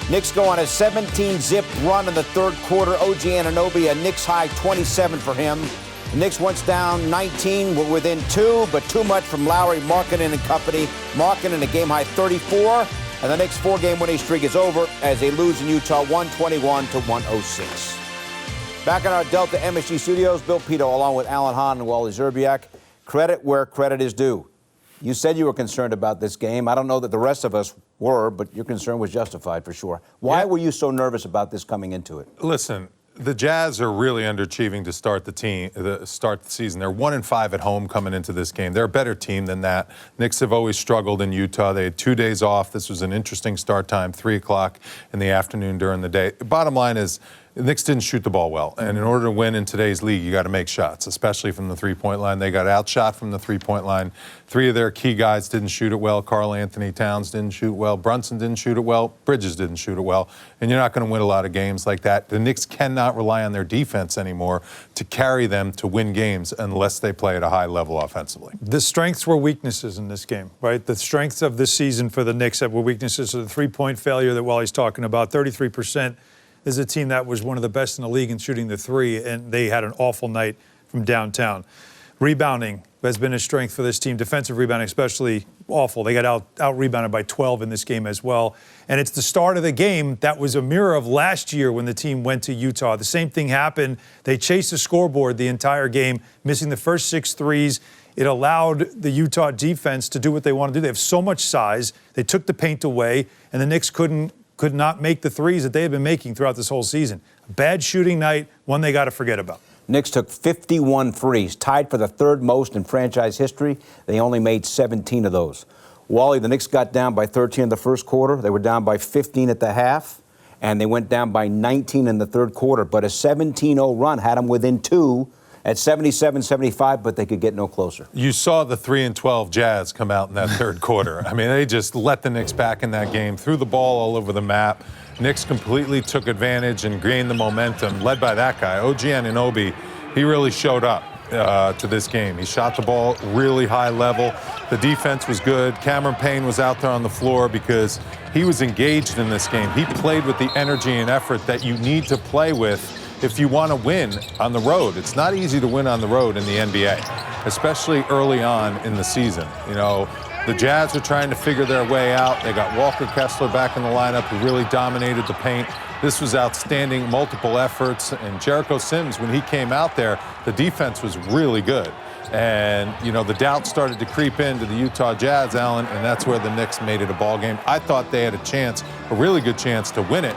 Knicks go on a 17-zip run in the third quarter. OG Anunoby, a Knicks high 27 for him. The Knicks once down 19, were within 2, but too much from Lowry, Markkanen and company. Markkanen a game high 34, and the Knicks' 4-game winning streak is over as they lose in Utah 121-106. Back in our Delta MSG studios, Bill Pito along with Alan Hahn and Wally Zerbiak. Credit where credit is due. You said you were concerned about this game. I don't know that the rest of us were, but your concern was justified for sure. Why were you so nervous about this coming into it? Listen, the Jazz are really underachieving to start the season. They're 1-5 at home coming into this game. They're a better team than that. Knicks have always struggled in Utah. They had 2 days off. This was an interesting start time, 3 o'clock in the afternoon during the day. The bottom line is, the Knicks didn't shoot the ball well, and in order to win in today's league, you got to make shots, especially from the three-point line. They got outshot from the three-point line. 3 of their key guys didn't shoot it well. Karl Anthony Towns didn't shoot well. Brunson didn't shoot it well. Bridges didn't shoot it well, and you're not going to win a lot of games like that. The Knicks cannot rely on their defense anymore to carry them to win games unless they play at a high level offensively. The strengths were weaknesses in this game, right? The strengths of this season for the Knicks were weaknesses. So the three-point failure that Wally's talking about, 33%. This is a team that was one of the best in the league in shooting the three, and they had an awful night from downtown. Rebounding has been a strength for this team. Defensive rebounding especially awful. They got out-rebounded by 12 in this game as well. And it's the start of the game that was a mirror of last year when the team went to Utah. The same thing happened. They chased the scoreboard the entire game, missing the first 6 threes. It allowed the Utah defense to do what they want to do. They have so much size. They took the paint away, and the Knicks could not make the threes that they had been making throughout this whole season. A bad shooting night, one they got to forget about. Knicks took 51 threes, tied for the 3rd most in franchise history. They only made 17 of those. Wally, the Knicks got down by 13 in the first quarter. They were down by 15 at the half, and they went down by 19 in the third quarter. But a 17-0 run had them within 2 at 77-75, but they could get no closer. You saw the 3-12 Jazz come out in that third quarter. I mean, they just let the Knicks back in that game, threw the ball all over the map. Knicks completely took advantage and gained the momentum, led by that guy, OG Anunoby. He really showed up to this game. He shot the ball really high level. The defense was good. Cameron Payne was out there on the floor because he was engaged in this game. He played with the energy and effort that you need to play with if you want to win on the road. It's not easy to win on the road in the NBA, especially early on in the season. You know, the Jazz are trying to figure their way out. They got Walker Kessler back in the lineup who really dominated the paint. This was outstanding, multiple efforts. And Jericho Sims, when he came out there, the defense was really good. And, you know, the doubt started to creep into the Utah Jazz, Allen, and that's where the Knicks made it a ball game. I thought they had a chance, a really good chance to win it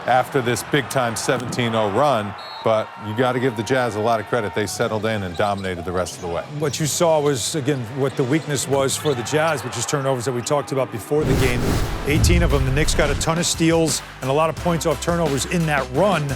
after this big-time 17-0 run, but you got to give the Jazz a lot of credit. They settled in and dominated the rest of the way. What you saw was, again, what the weakness was for the Jazz, which is turnovers that we talked about before the game. 18 of them. The Knicks got a ton of steals and a lot of points off turnovers in that run,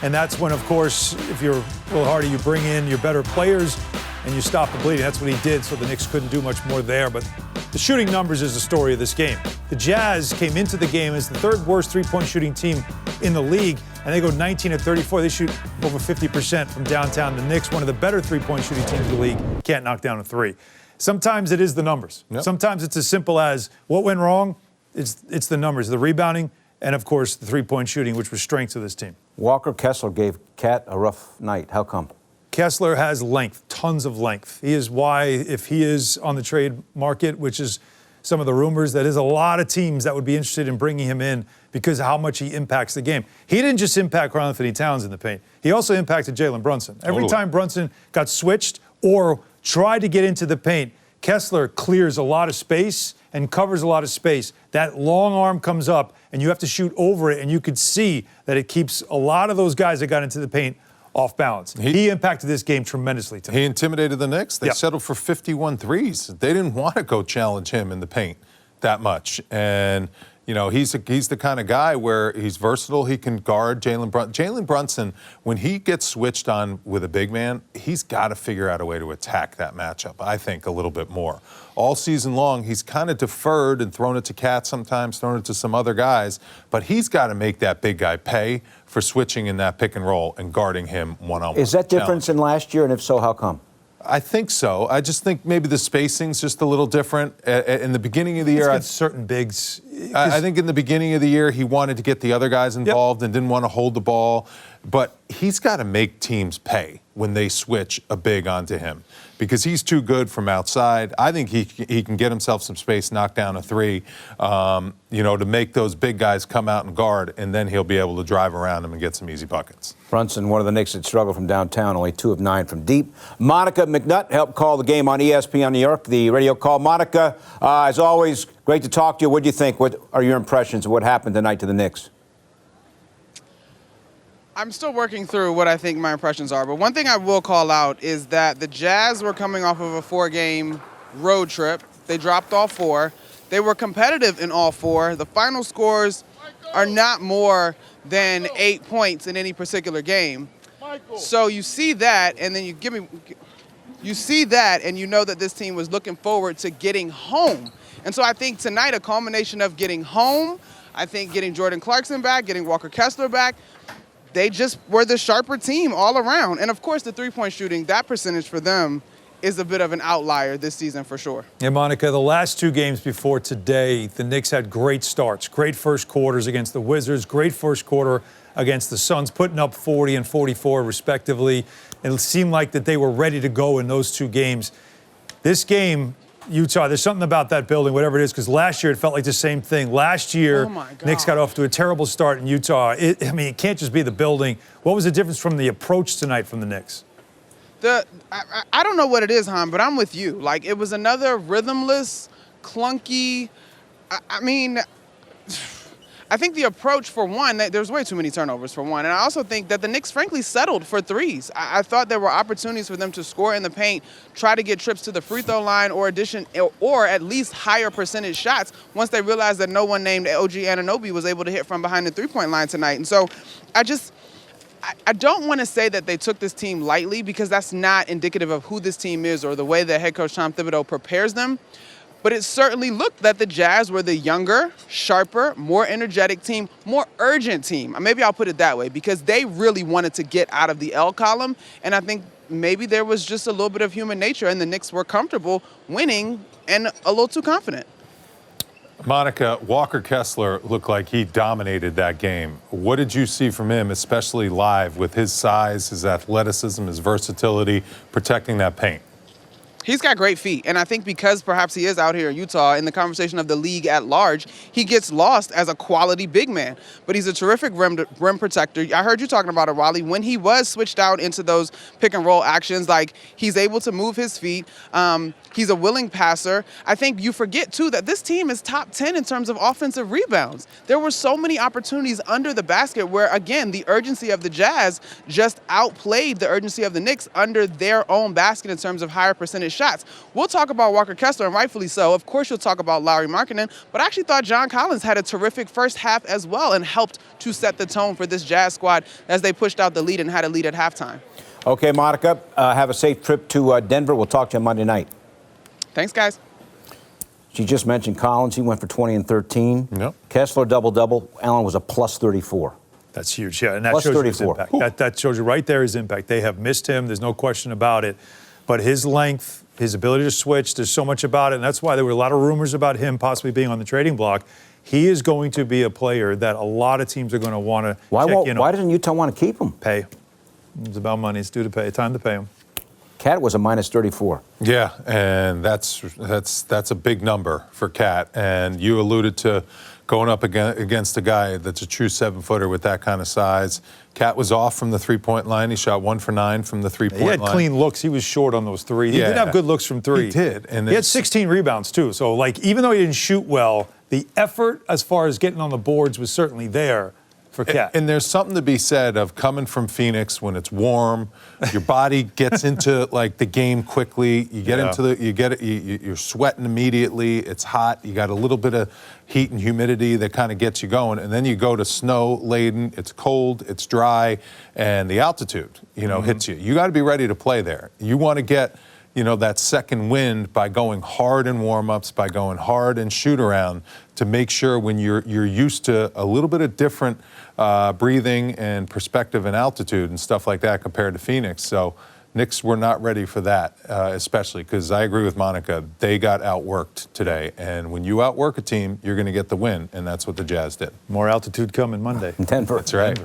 and that's when, of course, if you're a little harder, you bring in your better players and you stop the bleeding. That's what he did, so the Knicks couldn't do much more there. But the shooting numbers is the story of this game. The Jazz came into the game as the 3rd worst three-point shooting team in the league, and they go 19 of 34. They shoot over 50% from downtown. The Knicks, one of the better three-point shooting teams in the league, can't knock down a 3. Sometimes it is the numbers. Yep. Sometimes it's as simple as what went wrong. It's the numbers, the rebounding, and, of course, the three-point shooting, which was strengths of this team. Walker Kessler gave Cat a rough night. How come? Kessler has length, tons of length. He is why, if he is on the trade market, which is some of the rumors, that is a lot of teams that would be interested in bringing him in because of how much he impacts the game. He didn't just impact Karl Anthony Towns in the paint. He also impacted Jalen Brunson. Every time Brunson got switched or tried to get into the paint, Kessler clears a lot of space and covers a lot of space. That long arm comes up, and you have to shoot over it, and you could see that it keeps a lot of those guys that got into the paint off balance. He impacted this game tremendously tonight. He intimidated the Knicks. They settled for 51 threes. They didn't want to go challenge him in the paint that much. And, you know, he's the kind of guy where he's versatile. He can guard Jalen Brunson. Jalen Brunson, when he gets switched on with a big man, he's got to figure out a way to attack that matchup, I think, a little bit more. All season long, he's kind of deferred and thrown it to Cat sometimes, thrown it to some other guys, but he's got to make that big guy pay for switching in that pick and roll and guarding him one-on-one. Is that different than last year, and if so, how come? I think so. I just think maybe the spacing's just a little different. In the beginning of the year, certain bigs. I think in the beginning of the year, he wanted to get the other guys involved and didn't want to hold the ball. But he's got to make teams pay when they switch a big onto him because he's too good from outside. I think he can get himself some space, knock down a three, to make those big guys come out and guard, and then he'll be able to drive around them and get some easy buckets. Brunson, one of the Knicks that struggled from downtown, only 2 of 9 from deep. Monica McNutt helped call the game on ESPN New York, the radio call. Monica, as always, great to talk to you. What do you think? What are your impressions of what happened tonight to the Knicks? I'm still working through what I think my impressions are, but one thing I will call out is that the Jazz were coming off of a 4-game road trip. They dropped all 4. They were competitive in all 4. The final scores are not more than 8 points in any particular game. So you see that, and then you see that, and you know that this team was looking forward to getting home. And so I think tonight, a culmination of getting home, I think getting Jordan Clarkson back, getting Walker Kessler back, they just were the sharper team all around. And, of course, the three-point shooting, that percentage for them is a bit of an outlier this season for sure. Yeah, Monica, the last 2 games before today, the Knicks had great starts, great first quarters against the Wizards, great first quarter against the Suns, putting up 40 and 44 respectively. It seemed like that they were ready to go in those 2 games. This game, Utah, there's something about that building, whatever it is, because last year it felt like the same thing. Last year, Knicks got off to a terrible start in Utah. It can't just be the building. What was the difference from the approach tonight from the Knicks? I don't know what it is, Han, but I'm with you. Like, it was another rhythmless, clunky. I think the approach, for one, there's way too many turnovers, for one. And I also think that the Knicks, frankly, settled for threes. I thought there were opportunities for them to score in the paint, try to get trips to the free throw line or at least higher percentage shots once they realized that no one named OG Anunoby was able to hit from behind the three-point line tonight. And so I don't want to say that they took this team lightly because that's not indicative of who this team is or the way that head coach Tom Thibodeau prepares them. But it certainly looked that the Jazz were the younger, sharper, more energetic team, more urgent team. Maybe I'll put it that way because they really wanted to get out of the L column. And I think maybe there was just a little bit of human nature and the Knicks were comfortable winning and a little too confident. Monica, Walker Kessler looked like he dominated that game. What did you see from him, especially live, with his size, his athleticism, his versatility, protecting that paint? He's got great feet, and I think because perhaps he is out here in Utah in the conversation of the league at large, he gets lost as a quality big man. But he's a terrific rim protector. I heard you talking about it, Wally. When he was switched out into those pick-and-roll actions, like, he's able to move his feet. He's a willing passer. I think you forget, too, that this team is top 10 in terms of offensive rebounds. There were so many opportunities under the basket where, again, the urgency of the Jazz just outplayed the urgency of the Knicks under their own basket in terms of higher percentage shots. We'll talk about Walker Kessler, and rightfully so. Of course, you'll talk about Lauri Markkanen, but I actually thought John Collins had a terrific first half as well and helped to set the tone for this Jazz squad as they pushed out the lead and had a lead at halftime. Okay, Monica, have a safe trip to Denver. We'll talk to you Monday night. Thanks, guys. She just mentioned Collins. He went for 20 and 13. Yep. Kessler, double-double. Allen was a plus 34. That's huge, yeah. And that Plus shows 34. you his impact. That shows you right there his impact. They have missed him. There's no question about it. But his length, his ability to switch, there's so much about it. And that's why there were a lot of rumors about him possibly being on the trading block. He is going to be a player that a lot of teams are going to want to check in on. Why doesn't Utah want to keep him? Pay. It's about money. It's due to pay. Time to pay him. Cat was a minus 34. Yeah, and that's a big number for Cat. And you alluded to going up against a guy that's a true 7-footer with that kind of size. Cat was off from the three-point line. He shot 1 for 9 from the three-point line. He had clean looks. He was short on those three. He did have good looks from three. He did. And he had 16 rebounds, too. So, like, even though he didn't shoot well, the effort as far as getting on the boards was certainly there for Cat. And there's something to be said of coming from Phoenix when it's warm, your body gets into like the game quickly. You get you're sweating immediately. It's hot. You got a little bit of heat and humidity that kind of gets you going, and then you go to snow laden. It's cold. It's dry, and the altitude, hits you. You got to be ready to play there. You want to get, that second wind by going hard in warm-ups, by going hard in shoot-around to make sure when you're used to a little bit of different breathing and perspective and altitude and stuff like that compared to Phoenix. So, Knicks were not ready for that, especially because I agree with Monica. They got outworked today. And when you outwork a team, you're going to get the win. And that's what the Jazz did. More altitude coming Monday. Denver. That's right.